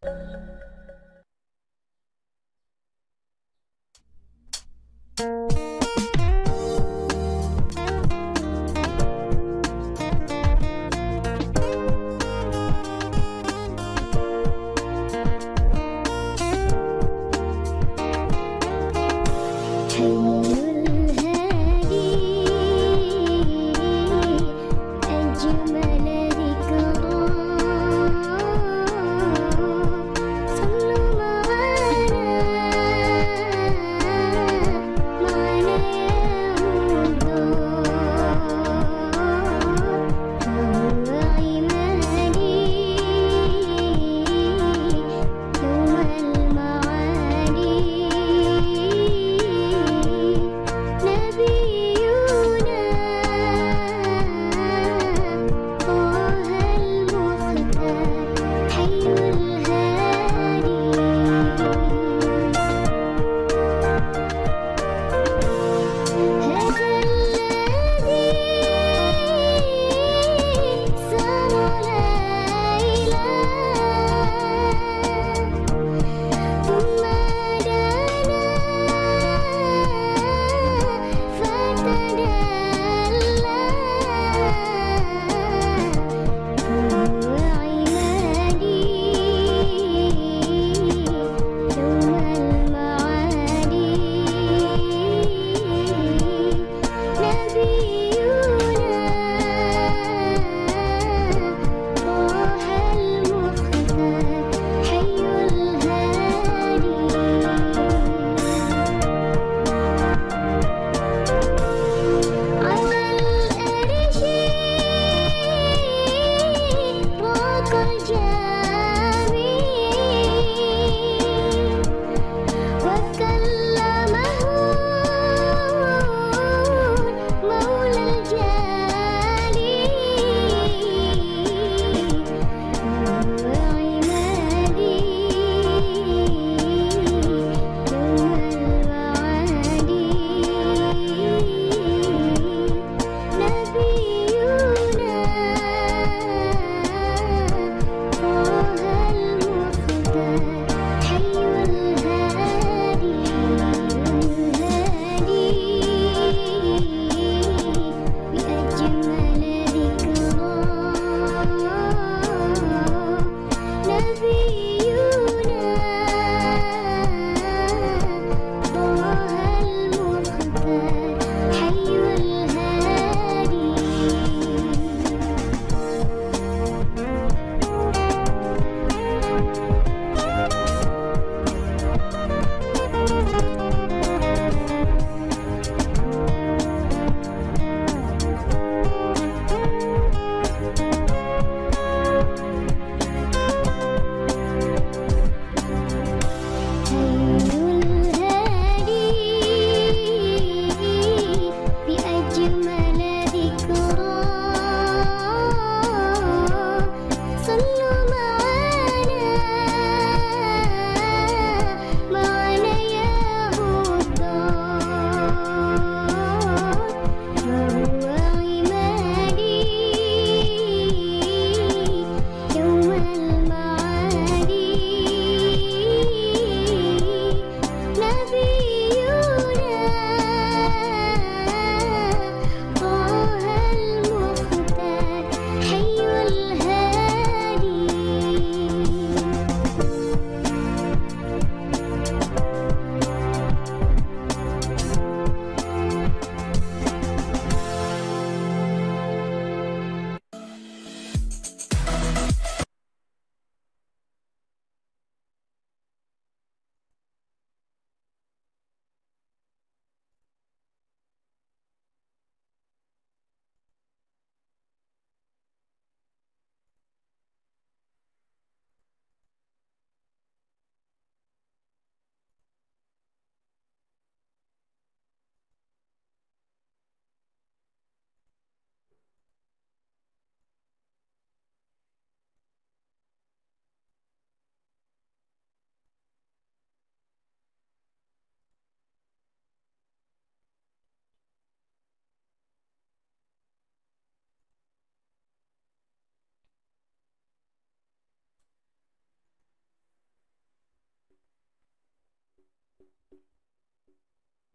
ما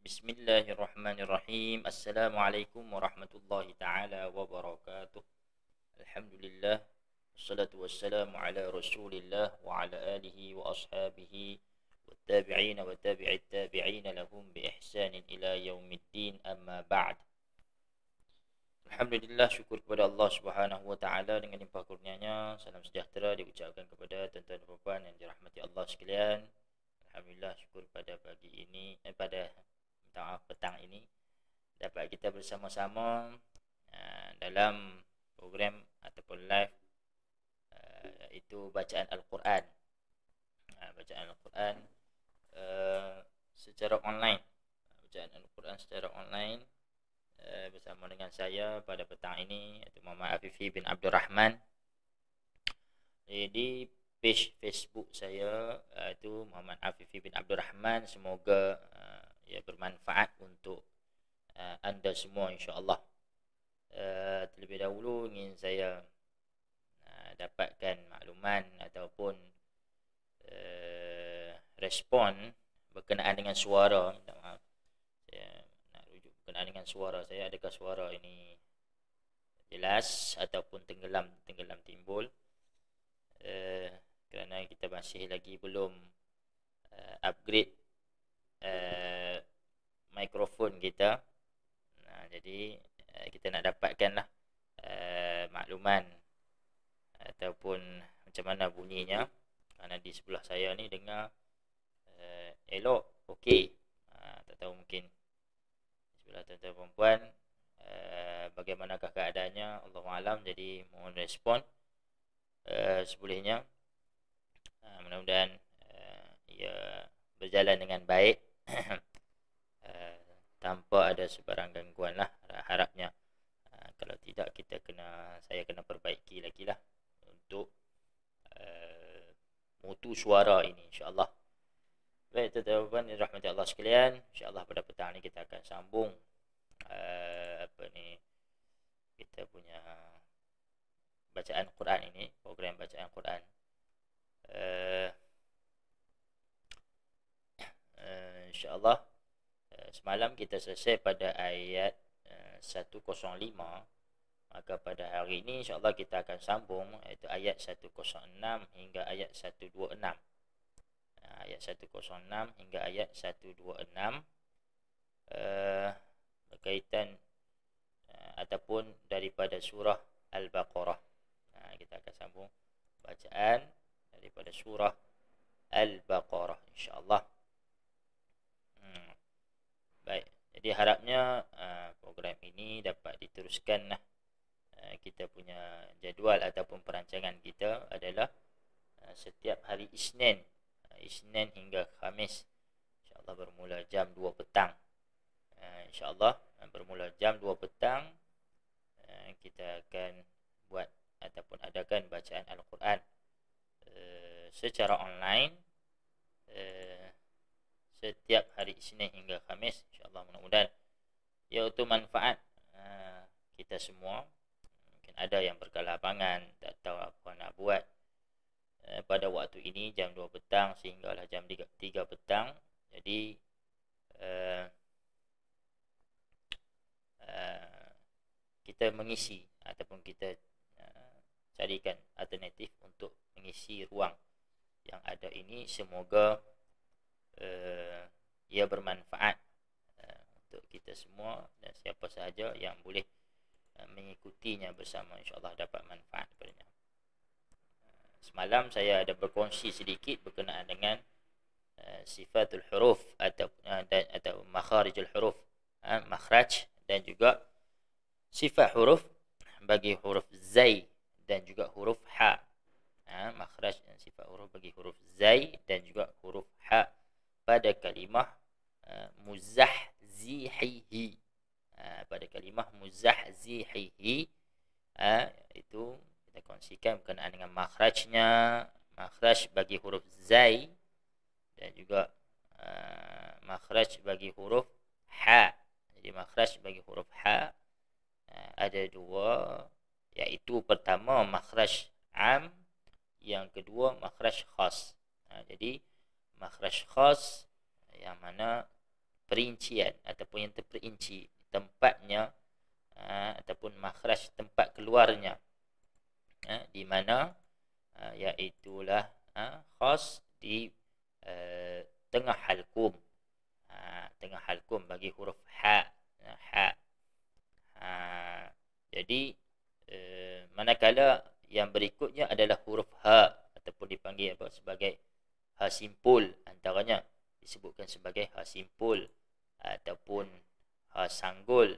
Bismillahirrahmanirrahim. Assalamualaikum warahmatullahi ta'ala wabarakatuh. Alhamdulillah. Wassalatu wassalamu ala rasulillah wa ala alihi wa ashabihi wattabi'ina wa tabi'it tabi'ina lahum bi ihsanin ila yaumiddin, amma ba'd. Alhamdulillah, syukur kepada Allah Subhanahu wa taala dengan limpah kurnianya. Salam sejahtera diucapkan kepada tuan-tuan dan puan yang dirahmati Allah sekalian. Alhamdulillah, syukur pada pagi ini petang ini dapat kita bersama-sama dalam program ataupun live iaitu bacaan Al-Quran. Bacaan Al-Quran secara online. Bacaan Al-Quran secara online bersama dengan saya pada petang ini, iaitu Muhammad Afifi bin Abdul Rahman. Di page Facebook saya itu Muhammad Afifi bin Abdul Rahman. Semoga ia bermanfaat untuk anda semua, insya-Allah. Terlebih dahulu ingin saya dapatkan makluman ataupun respon berkenaan dengan suara. Minta maaf, saya nak rujuk berkenaan dengan suara saya. Adakah suara ini jelas ataupun tenggelam timbul? Kerana kita masih lagi belum upgrade mikrofon kita. Jadi kita nak dapatkanlah makluman ataupun macam mana bunyinya. Kerana di sebelah saya ni dengar elok, okey. Tak tahu mungkin di sebelah tuan-tuan perempuan bagaimanakah keadaannya, Allahu alam. Jadi mohon respon sebolehnya. Mudah-mudahan ia berjalan dengan baik tanpa ada sebarang gangguan lah, harapnya. Kalau tidak, saya kena perbaiki lagi lah untuk mutu suara ini, insya-Allah. Baik, tuan-tuan yang dirahmati Allah sekalian, insya-Allah pada petang ni kita akan sambung kita punya bacaan Quran ini, program bacaan Quran. InsyaAllah semalam kita selesai pada ayat 105. Maka pada hari ini insyaAllah kita akan sambung, iaitu ayat 106 hingga ayat 126. Ayat 106 hingga ayat 126 berkaitan ataupun daripada surah Al-Baqarah. Kita akan sambung bacaan daripada surah Al-Baqarah, insyaAllah. Baik, jadi harapnya program ini dapat diteruskan lah. Kita punya jadual ataupun perancangan kita adalah setiap hari Isnin hingga Khamis, insyaAllah bermula jam 2 petang. InsyaAllah bermula jam 2 petang kita akan buat ataupun adakan bacaan Al-Quran secara online setiap hari Isnin hingga Khamis, insyaAllah. Mudah-mudahan ia untuk manfaat kita semua. Mungkin ada yang berkelapangan, tak tahu apa nak buat pada waktu ini, jam 2 petang sehinggalah jam 3 petang. Jadi kita mengisi ataupun kita carikan alternatif untuk mengisi ruang yang ada ini. Semoga ia bermanfaat untuk kita semua, dan siapa sahaja yang boleh mengikutinya bersama, insyaAllah dapat manfaat daripadanya. Semalam saya ada berkongsi sedikit berkenaan dengan sifatul huruf atau makharijul huruf, makhraj, dan juga sifat huruf bagi huruf zai dan juga huruf ha. Makhraj dan sifat huruf bagi huruf zai dan juga huruf ha pada kalimah muzahzihihi. Pada kalimah muzahzihihi itu kita kongsikan berkenaan dengan makhrajnya. Makhraj bagi huruf zai dan juga makhraj bagi huruf ha. Jadi makhraj bagi huruf ha ada dua, iaitu pertama makhraj am, yang kedua makhraj khas. Jadi makhraj khas yang mana perincian ataupun yang terperinci tempatnya ataupun makhraj tempat keluarnya, di mana iaitulah khas di tengah halkum, tengah halkum bagi huruf ha. Jadi manakala yang berikutnya adalah huruf ha ataupun dipanggil sebagai ha simpul, antaranya disebutkan sebagai ha simpul ataupun ha sanggul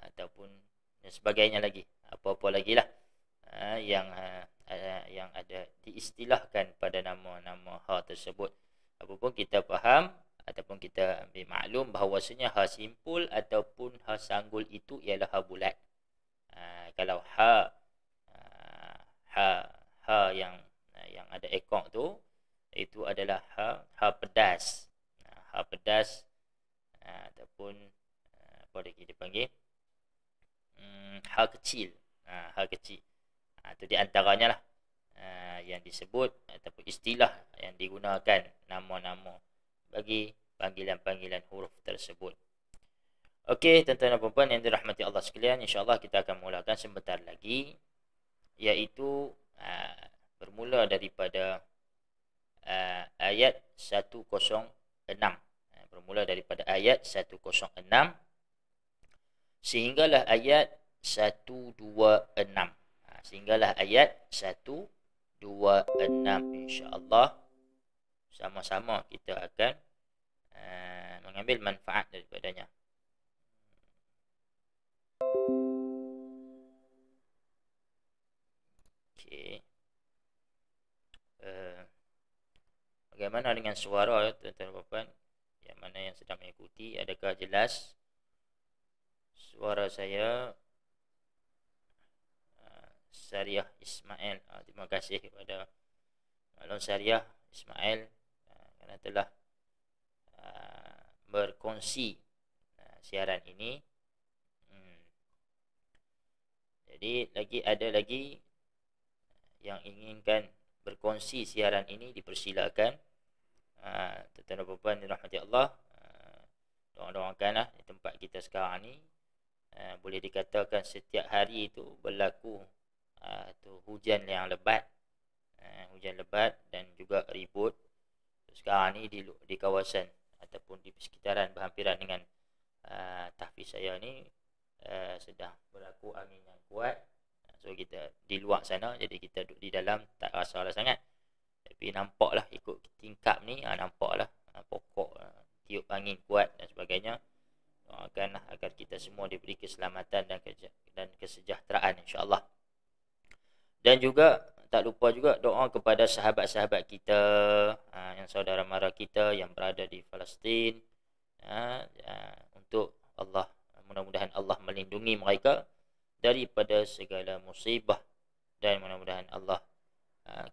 ataupun dan sebagainya lagi, apa-apa lagi lah yang ada diistilahkan pada nama-nama ha tersebut. Apapun kita faham ataupun kita ambil maklum bahawasanya ha simpul ataupun ha sanggul itu ialah ha bulat. Kalau ha yang ada ekor tu, itu adalah ha pedas. Ha pedas ataupun apa lagi dipanggil ha kecil. Ha kecil. Itu di antaranya lah yang disebut ataupun istilah yang digunakan nama-nama bagi panggilan-panggilan huruf tersebut. Okey, tuan-tuan dan puan yang dirahmati Allah sekalian, insya-Allah kita akan mulakan sebentar lagi, iaitu bermula daripada ayat 106. Bermula daripada ayat 106 sehinggalah ayat 126. Sehinggalah ayat 126, insya-Allah sama-sama kita akan mengambil manfaat daripadanya. Okey. Bagaimana dengan suara tuan-tuan dan puan yang mana yang sedang mengikuti, adakah jelas suara saya? Syariah Ismail, terima kasih kepada Maklum Syariah Ismail kerana telah berkongsi siaran ini. Jadi ada lagi yang inginkan berkongsi siaran ini, dipersilakan. Tuan-tuan dan puan dirahmati Allah, doakanlah di tempat kita sekarang ni boleh dikatakan setiap hari itu berlaku hujan yang lebat, dan juga ribut. Sekarang ni di kawasan ataupun di sekitaran berhampiran dengan tahfiz saya ni sedang berlaku angin yang kuat. So kita di luar sana, jadi kita duduk di dalam tak rasalah sangat. Tapi nampaklah ikut tingkap ni, nampaklah pokok tiup angin kuat dan sebagainya. Doakanlah agar kita semua diberi keselamatan dan kesejahteraan, insya-Allah. Dan juga tak lupa juga doa kepada sahabat-sahabat kita, yang saudara mara kita yang berada di Palestin, untuk Allah, mudah-mudahan Allah melindungi mereka daripada segala musibah, dan mudah-mudahan Allah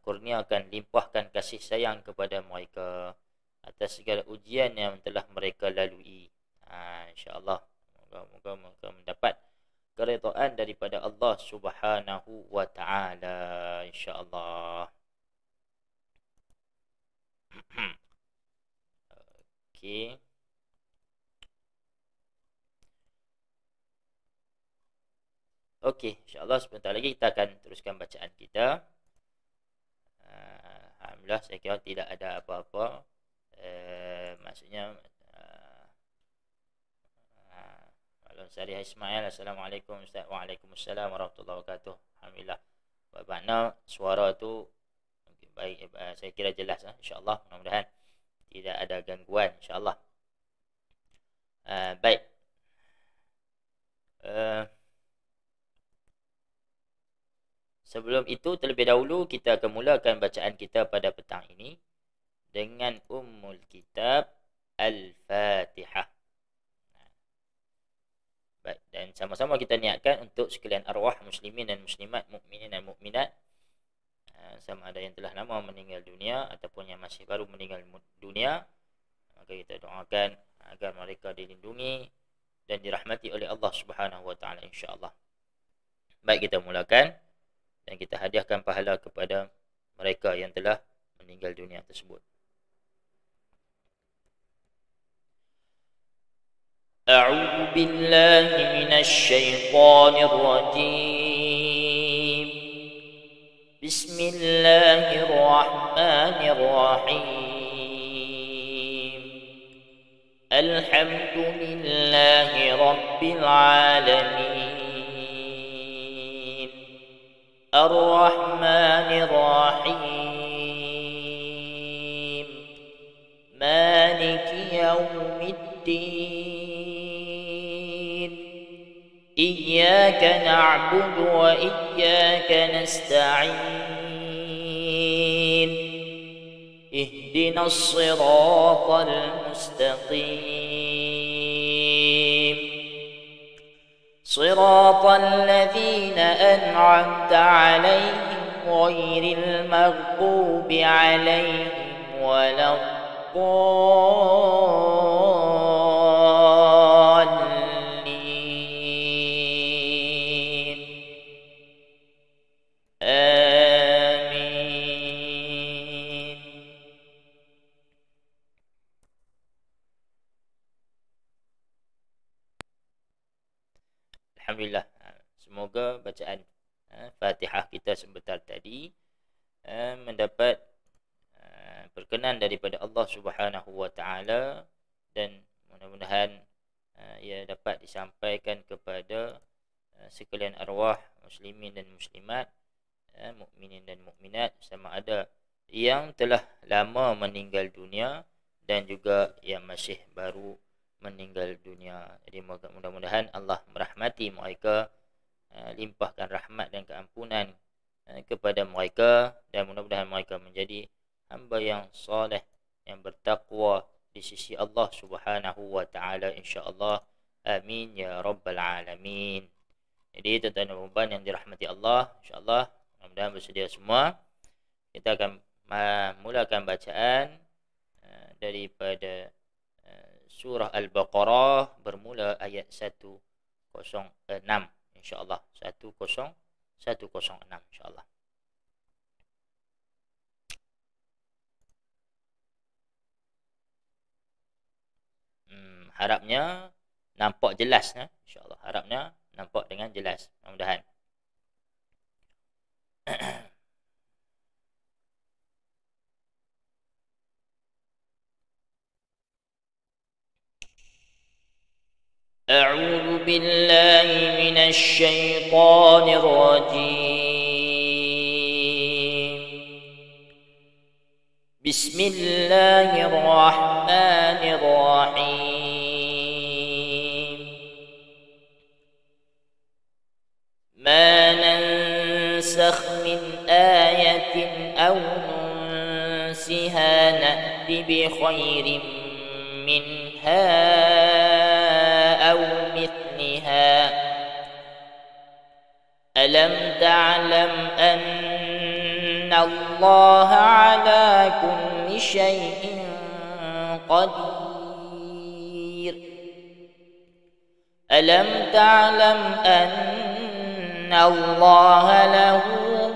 kurniakan, limpahkan kasih sayang kepada mereka atas segala ujian yang telah mereka lalui. InsyaAllah moga-moga mendapat keredaan daripada Allah Subhanahu wa ta'ala, insya-Allah. Okey. Okey, insya-Allah sebentar lagi kita akan teruskan bacaan kita. Alhamdulillah, saya kira tidak ada apa-apa. Maksudnya Syariah Ismail, Assalamualaikum Ustaz. Waalaikumsalam warahmatullahi wabarakatuh. Alhamdulillah. Bermakna suara tu baik, saya kira jelas, insya-Allah. Mudah-mudahan tidak ada gangguan, insya-Allah. Baik. Sebelum itu, terlebih dahulu kita akan mulakan bacaan kita pada petang ini dengan Ummul Kitab Al-Fatihah. Baik, dan sama-sama kita niatkan untuk sekalian arwah muslimin dan muslimat, mukminin dan mukminat, sama ada yang telah lama meninggal dunia ataupun yang masih baru meninggal dunia, maka kita doakan agar mereka dilindungi dan dirahmati oleh Allah Subhanahu wa taala, insya-Allah. Baik, kita mulakan dan kita hadiahkan pahala kepada mereka yang telah meninggal dunia tersebut. أعوذ بالله من الشيطان الرجيم. بسم الله الرحمن الرحيم. الحمد لله رب العالمين. الرحمن الرحيم. مالك يوم الدين. إياك نعبد وإياك نستعين. اهدنا الصراط المستقيم. صراط الذين أنعمت عليهم غير المغضوب عليهم ولا الضالين. آمين. Alhamdulillah. Semoga bacaan Fatihah kita sebentar tadi mendapat perkenan daripada Allah Subhanahu wa taala, dan mudah-mudahan ia dapat disampaikan kepada sekalian arwah muslimin dan muslimat, mukminin dan mukminat, sama ada yang telah lama meninggal dunia dan juga yang masih baru meninggal dunia. Jadi mudah-mudahan Allah merahmati mereka, limpahkan rahmat dan keampunan kepada mereka, dan mudah-mudahan mereka menjadi hamba yang soleh, yang bertakwa di sisi Allah Subhanahu wa taala, insya-Allah. Amin ya rabbal alamin. Jadi tuan-tuan dan puan yang dirahmati Allah, insya-Allah mudah-mudahan bersedia semua. Kita akan mulakan bacaan daripada surah Al-Baqarah, bermula ayat 106, insya-Allah. 106 insya-Allah. Harapnya nampak jelas, insya-Allah. Harapnya nampak dengan jelas, mudah-mudahan. أعوذ بالله من الشيطان الرجيم. بسم الله الرحمن الرحيم. ما ننسخ من آية أو ننسها نأت بخير منها أو مثلها. ألم تعلم أن الله على كل شيء قدير. ألم تعلم أن الله له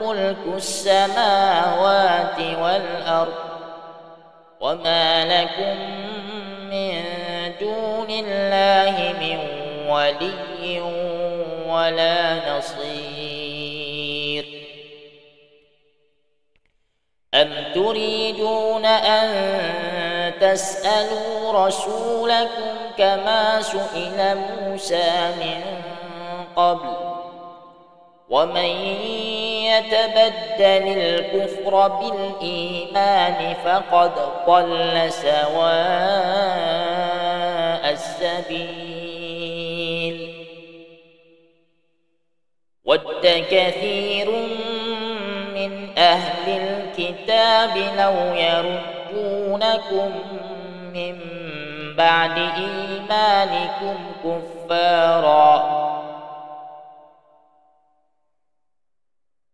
ملك السماوات والأرض وما لكم من دون الله من ولي ولا نصير. أم تريدون أن تسألوا رسولكم كما سئل موسى من قبل ومن يتبدل الكفر بالإيمان فقد ضل سواء السبيل. ود كثير من أهل الكتاب لو يردونكم من بعد إيمانكم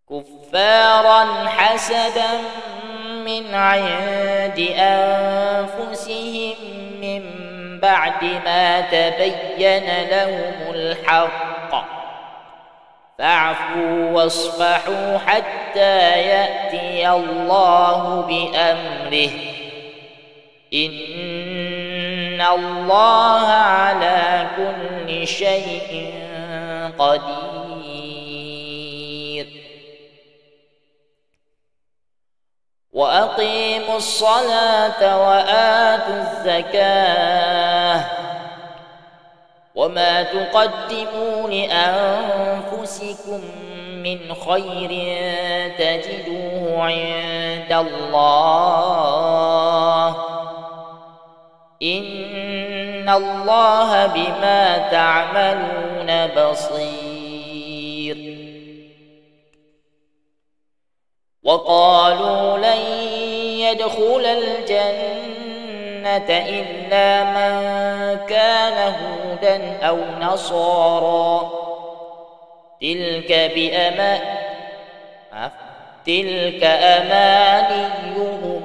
كفارا حسدا من عند أنفسهم من بعد ما تبين لهم الحق، فاعفوا واصفحوا حتى يأتي الله بأمره، إن الله على كل شيء قدير وأقيموا الصلاة وآتوا الزكاة وما تقدموا لأنفسكم من خير تجدوه عند الله إن الله بما تعملون بصير وقالوا لن يدخل الجنة إلا من كان هودا أو نصارى تلك أمانيهم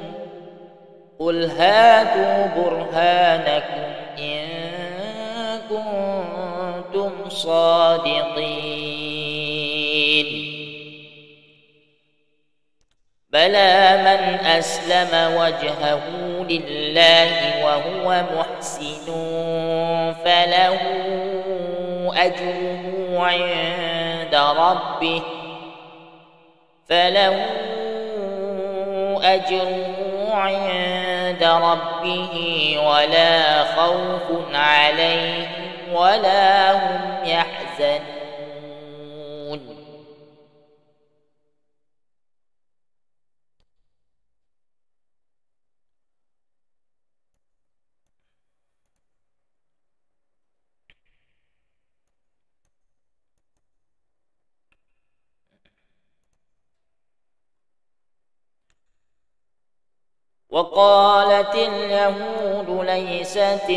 قل هاتوا برهانكم إن كنتم صادقين بلى من أسلم وجهه لله وهو محسن فله أجره عند ربه ولا خوف عليهم ولا هم يحزنون وقالت اليهود ليست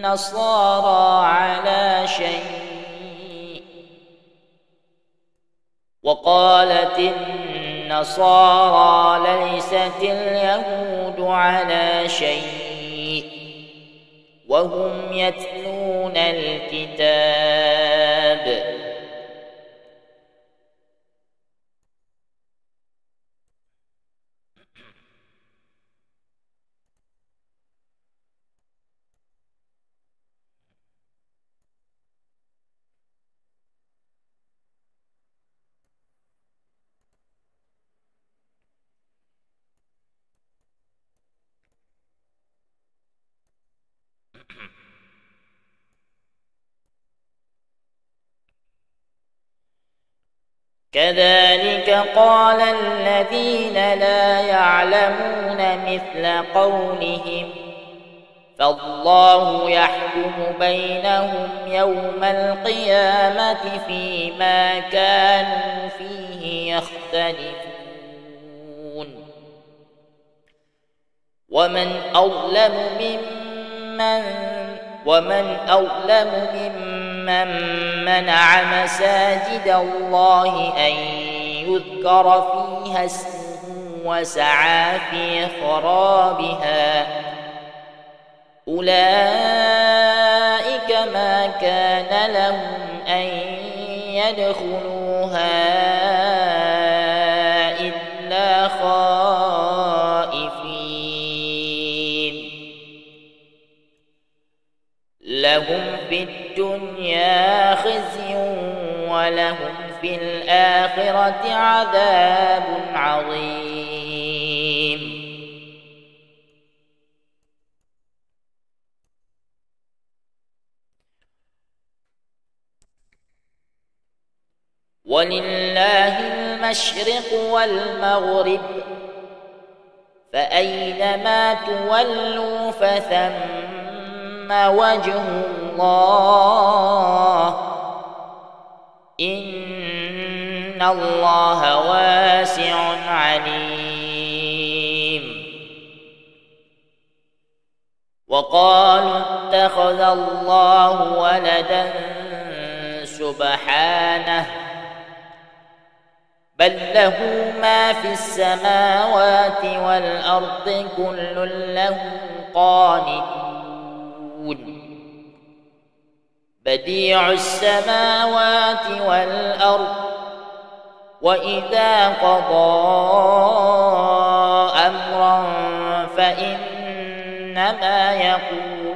النصارى على شيء وقالت النصارى ليست اليهود على شيء وهم يتلون الكتاب كذلك قال الذين لا يعلمون مثل قولهم فالله يحكم بينهم يوم القيامة فيما كانوا فيه يختلفون ومن أظلم ممن منع مساجد الله أن يذكر فيها اسمه وسعى في خرابها أولئك ما كان لهم أن يدخلوها إلا خائفين لهم في الدنيا خزي ولهم في الآخرة عذاب عظيم ولله المشرق والمغرب فأينما تولوا فثم وجه الله إن الله واسع عليم وقالوا اتخذ الله ولدا سبحانه بل له ما في السماوات والأرض كل له قانتون بديع السماوات والأرض وإذا قضى أمرا فإنما يقول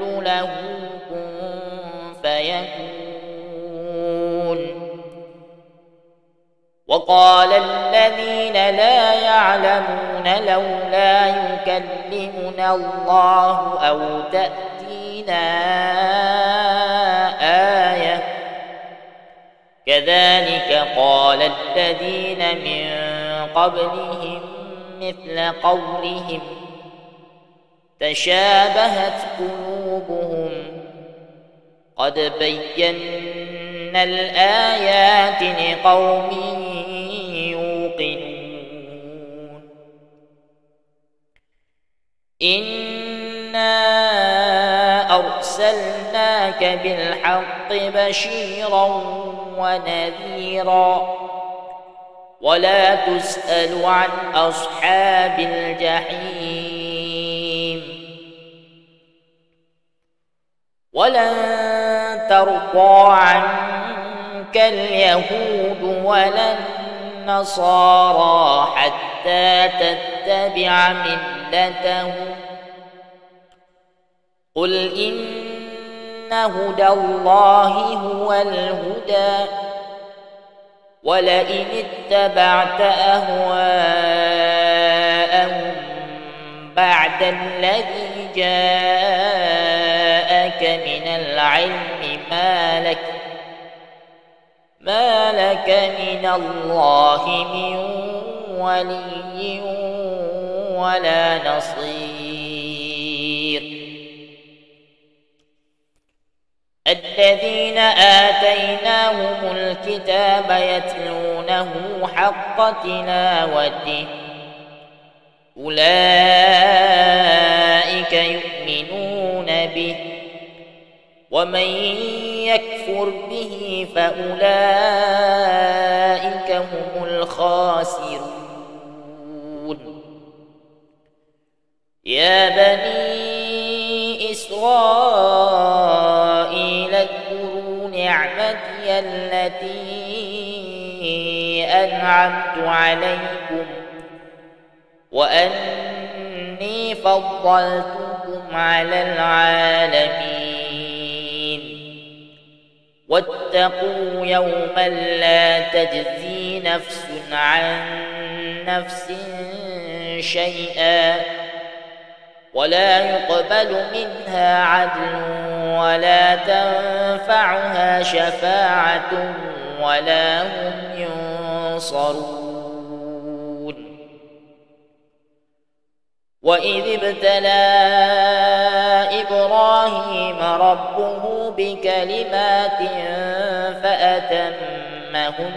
وقال الذين لا يعلمون لولا يكلمنا الله أو تأتينا آية كذلك قال الذين من قبلهم مثل قولهم تشابهت قلوبهم قد بينا الآيات لقوم يوقنون إنا أرسلناك بالحق بشيرا ونذيرا ولا تسأل عن أصحاب الجحيم ولن ترضى عنك اليهود ولا النصارى حتى تتبع ملتهم قل إن هدى الله هو الهدى ولئن اتبعت أهواءهم بعد الذي جاءك من العلم ما لك من الله من ولي ولا نصير الذين آتيناهم الكتاب يتلونه حق تلاوته أولئك يؤمنون به ومن يكفر به فأولئك هم الخاسرون يا بني إسرائيل اذكروا نعمتي التي أنعمت عليكم وأني فضلتكم على العالمين واتقوا يوما لا تجزي نفس عن نفس شيئا ولا يقبل منها عدل ولا تنفعها شفاعة ولا هم ينصرون وإذ ابتلى إبراهيم ربه بكلمات فأتمهن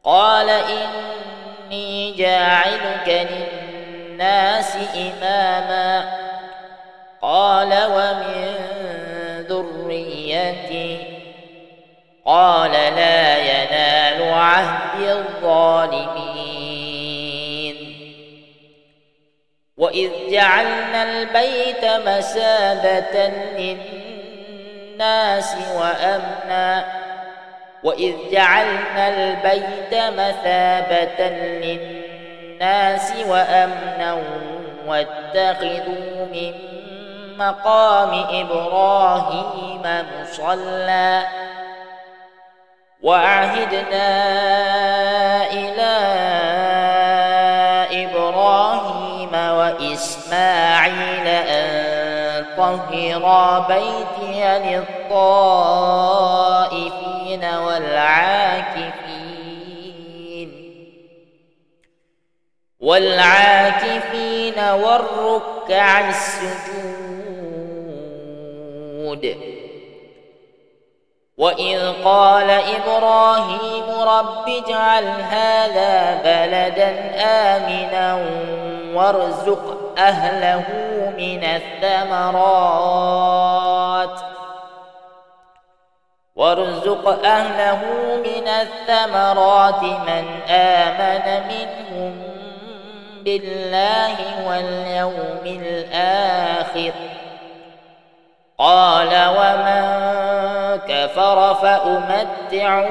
قال إني جاعلك للناس إماما قال ومن ذريتي قال لا ينال عهد الظالمين وإذ جعلنا البيت مثابة للناس وأمنا واتخذوا من مقام إبراهيم مصلى وعهدنا إلى إبراهيم وإسماعيل أن طهرا بيتي للطائفين والعاكفين والركع السجود وإذ قال إبراهيم رب اجعل هذا بلدا آمنا وارزق أهله من الثمرات من آمن منهم بالله واليوم الآخر قال ومن كفر فأمتعه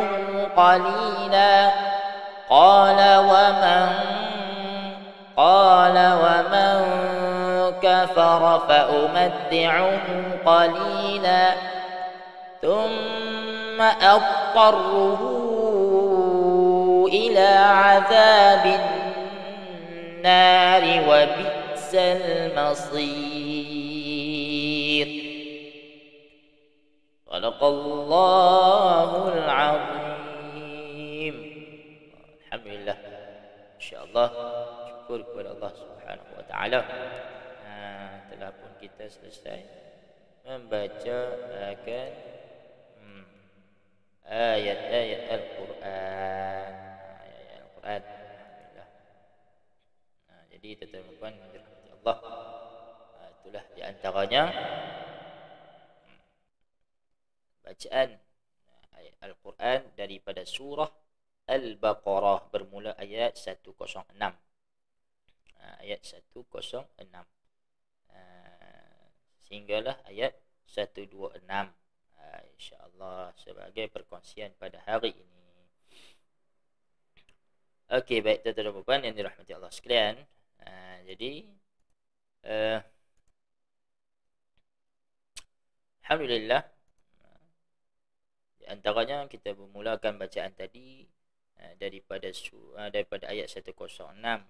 قليلا ثم أضطره إلى عذاب النار وبئس المصير. صدق الله العظيم. Alhamdulillah, insyaAllah syukur kepada Allah Subhanahu wa ta'ala. Telah pun kita selesai membaca akan ayat-ayat Al-Quran. Ayat-ayat Al-Quran. Alhamdulillah. Jadi tuan-tuan yang dirahmati Allah, itulah di antaranya bacaan ayat Al-Quran daripada surah Al-Baqarah bermula ayat 106. Ayat 106 sehinggalah ayat 126. InsyaAllah sebagai perkongsian pada hari ini. Okey, baik tuan-tuan dan puan yang dirahmati Allah sekalian. Jadi Alhamdulillah, di antaranya kita bermulakan bacaan tadi daripada ayat 106,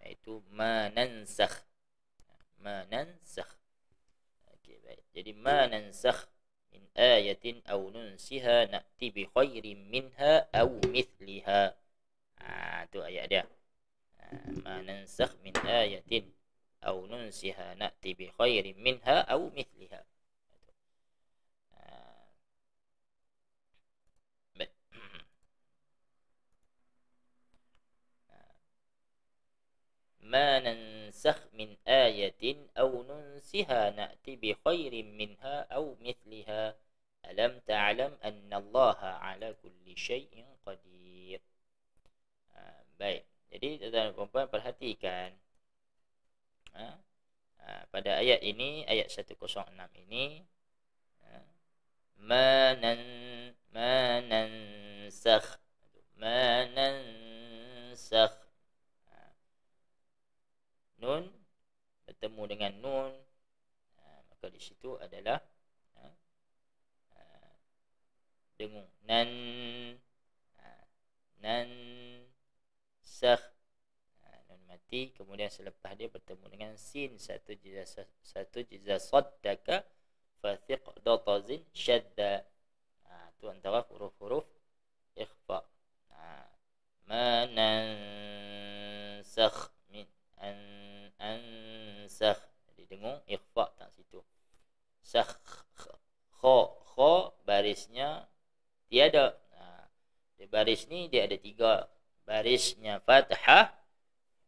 iaitu manansakh. Okey, baik. Jadi manansakh min ayatin aw nunsiha na'ti bi khairin minha aw mithliha. Tu ayat dia. Manansakh min ayatin aw nunsiha na'ti bi khairin minha aw mithliha. ما ننسخ من آية أو ننسها نأتي بخير منها أو مثلها ألم تعلم أن الله على كل شيء قدير. Baik, jadi tuan-tuan dan puan perhatikan pada ayat ini, ayat 106 ini, manansakh nun bertemu dengan nun, maka di situ adalah dengung nan sakh, nun mati, kemudian selepas dia bertemu dengan sin, satu jiza saddaka fathiqdatazin syadda. Itu antara huruf-huruf ikhfa. Manansakh min ansakh, jadi dengung ikhfa tak situ. Sakh kha barisnya tiada. Di baris ni dia ada 3. Barisnya fathah,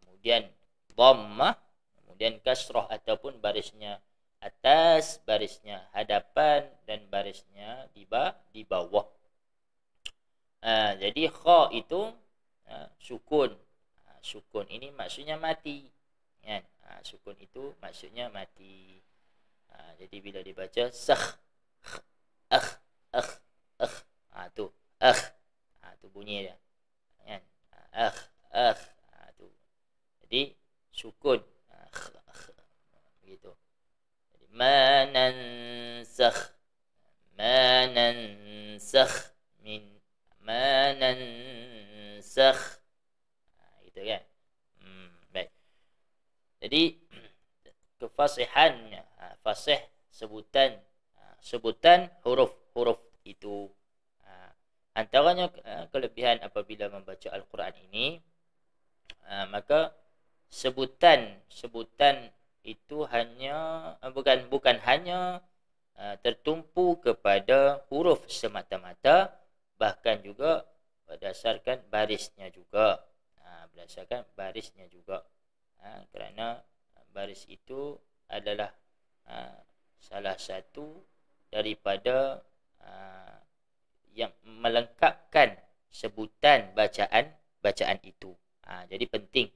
kemudian dhammah, kemudian kasrah ataupun barisnya atas, barisnya hadapan, dan barisnya di bawah. Jadi kha itu sukun. Sukun ini maksudnya mati, kan? Sukun itu maksudnya mati. Jadi bila dibaca sakh, tu tu bunyi dia, kan? Tu. Jadi sukun, begitu. Jadi manansakh min manansakh, gitu kan? Baik. Jadi kefasihannya, fasih sebutan huruf-huruf itu. Antaranya kelebihan apabila membaca Al-Quran ini, maka sebutan itu hanya bukan hanya tertumpu kepada huruf semata-mata, bahkan juga berdasarkan barisnya juga. Kerana baris itu adalah salah satu daripada yang melengkapkan sebutan bacaan itu. Jadi penting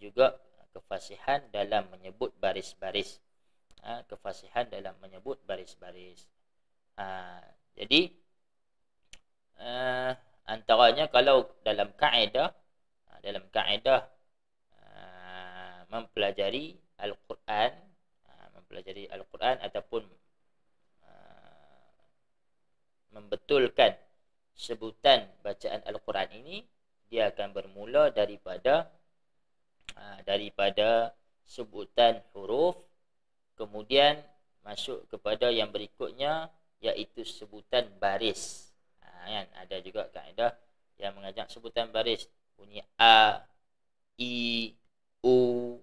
juga kefasihan dalam menyebut baris-baris. Jadi antaranya kalau dalam kaedah mempelajari Al-Quran ataupun membetulkan sebutan bacaan Al-Quran ini, dia akan bermula daripada sebutan huruf, kemudian masuk kepada yang berikutnya iaitu sebutan baris. Kan? Ada juga kaedah yang mengajak sebutan baris. Bunyi A, I, U.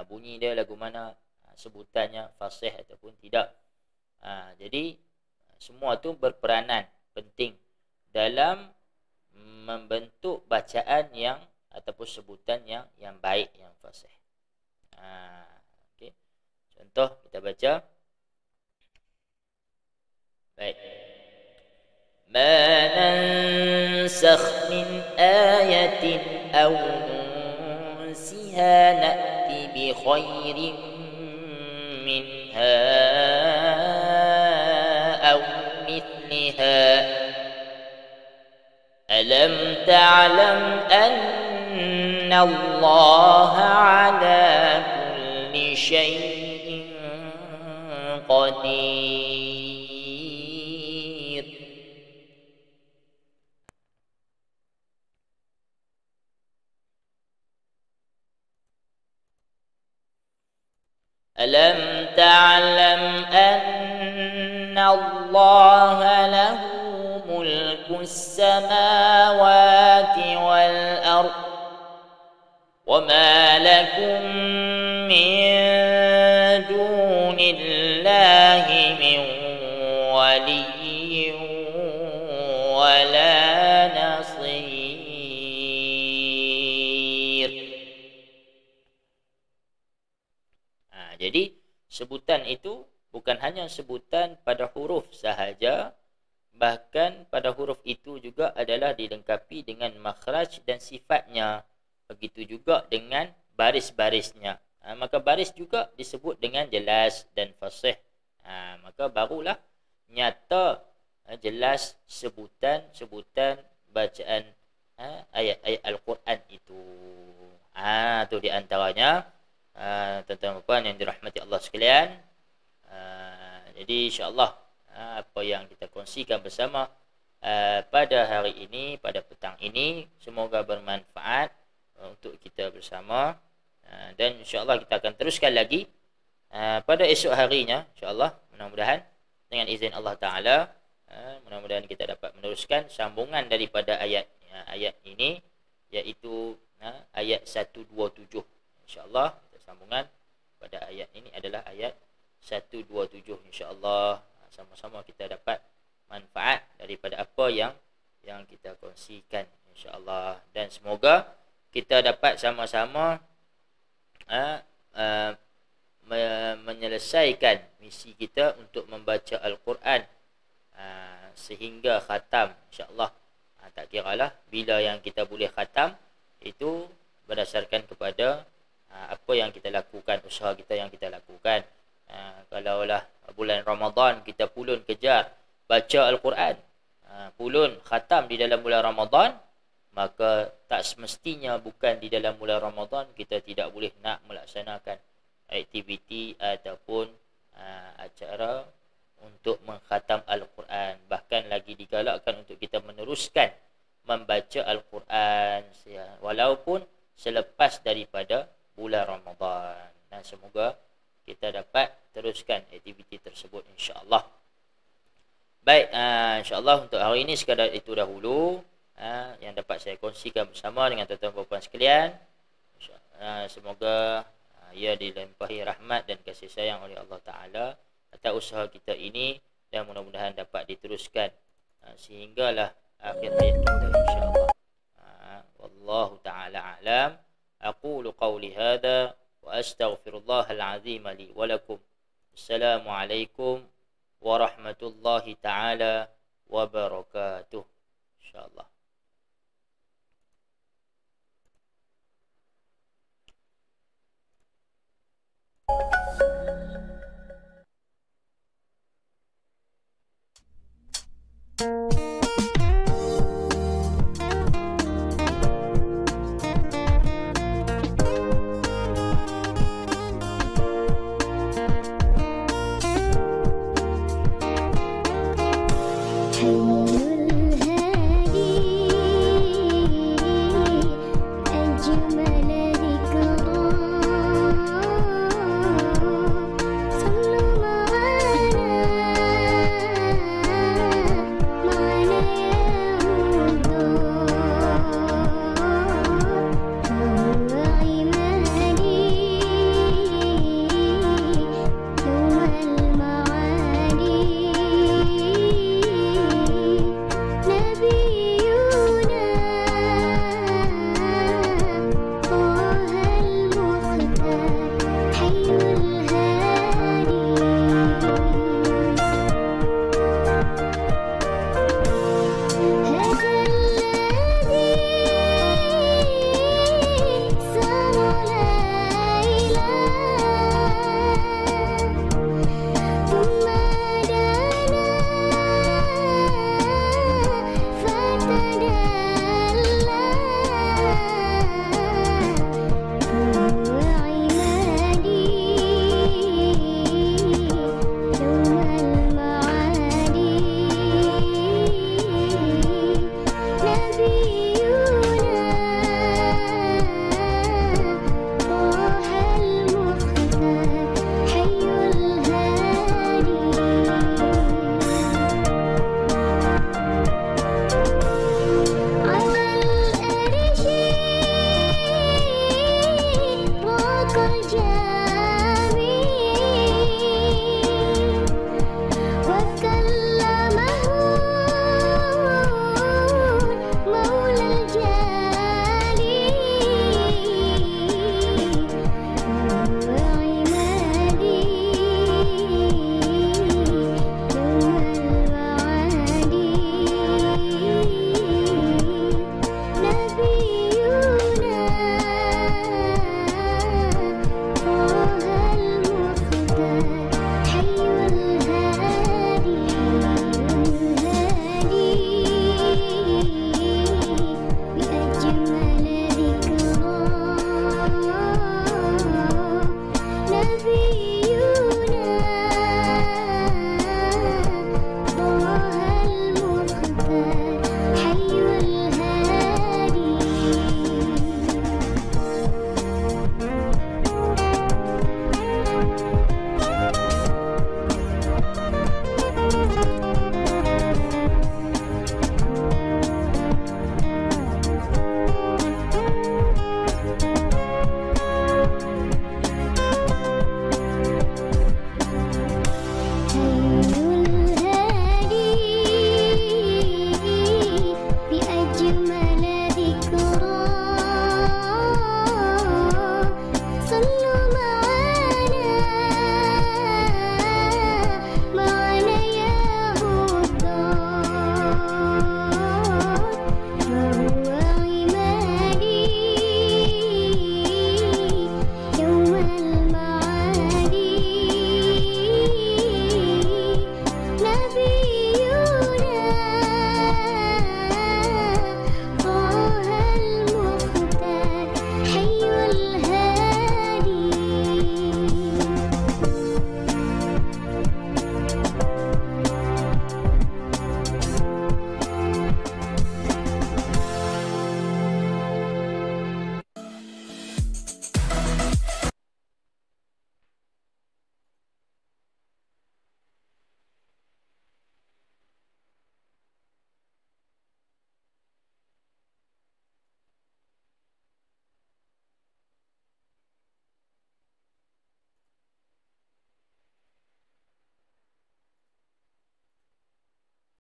Bunyi dia lagu mana, sebutannya fasih ataupun tidak. Jadi semua tu berperanan penting dalam membentuk bacaan yang ataupun sebutan yang baik, yang fasih. Okay. Contoh kita baca. Baik. Ma nansakh min ayatin aw nunsiha na'ti bi khairin minha aw mithliha alam ta'lam anna Allah ala kulli syai'in qadir. Alam ta'lam anna Allah lahu mulkus samawati wal ard wa ma lakum min dunillahi min waliyyin wala nasir. Jadi sebutan itu bukan hanya sebutan pada huruf sahaja, bahkan pada huruf itu juga adalah dilengkapi dengan makhraj dan sifatnya. Begitu juga dengan baris-barisnya. Maka baris juga disebut dengan jelas dan fasih. Maka barulah nyata jelas sebutan-sebutan bacaan ayat-ayat Al-Quran itu. Itu di antaranya. Tuan-tuan dan puan yang dirahmati Allah sekalian. Jadi insya-Allah apa yang kita kongsikan bersama pada hari ini, pada petang ini, semoga bermanfaat untuk kita bersama. Dan insya-Allah kita akan teruskan lagi pada esok harinya, insya-Allah, mudah-mudahan dengan izin Allah Taala, mudah-mudahan kita dapat meneruskan sambungan daripada ayat ini, iaitu ayat 127. Insya-Allah sambungan pada ayat ini adalah ayat 127, insya-Allah. Sama-sama kita dapat manfaat daripada apa yang kita kongsikan, insya-Allah. Dan semoga kita dapat sama-sama menyelesaikan misi kita untuk membaca Al-Quran sehingga khatam, insya-Allah. Tak kiralah bila yang kita boleh khatam, itu berdasarkan kepada apa yang kita lakukan, usaha kita yang kita lakukan. Kalaulah bulan Ramadan kita pulun kejar baca Al-Quran, pulun khatam di dalam bulan Ramadan, maka tak semestinya bukan di dalam bulan Ramadan kita tidak boleh nak melaksanakan aktiviti ataupun acara untuk mengkhatam Al-Quran. Bahkan lagi digalakkan untuk kita meneruskan membaca Al-Quran walaupun selepas daripada bulan Ramadan. Dan semoga kita dapat teruskan aktiviti tersebut, insya-Allah. Baik, insya-Allah untuk hari ini sekadar itu dahulu yang dapat saya kongsikan bersama dengan tuan-tuan dan puan sekalian. Semoga ia dilimpahi rahmat dan kasih sayang oleh Allah Taala atas usaha kita ini, dan mudah-mudahan dapat diteruskan sehinggalah akhir hayat kita, insya-Allah. Wallahu taala alam. أقول قولي هذا وأستغفر الله العظيم لي ولكم. السلام عليكم ورحمة الله تعالى وبركاته. إن شاء الله.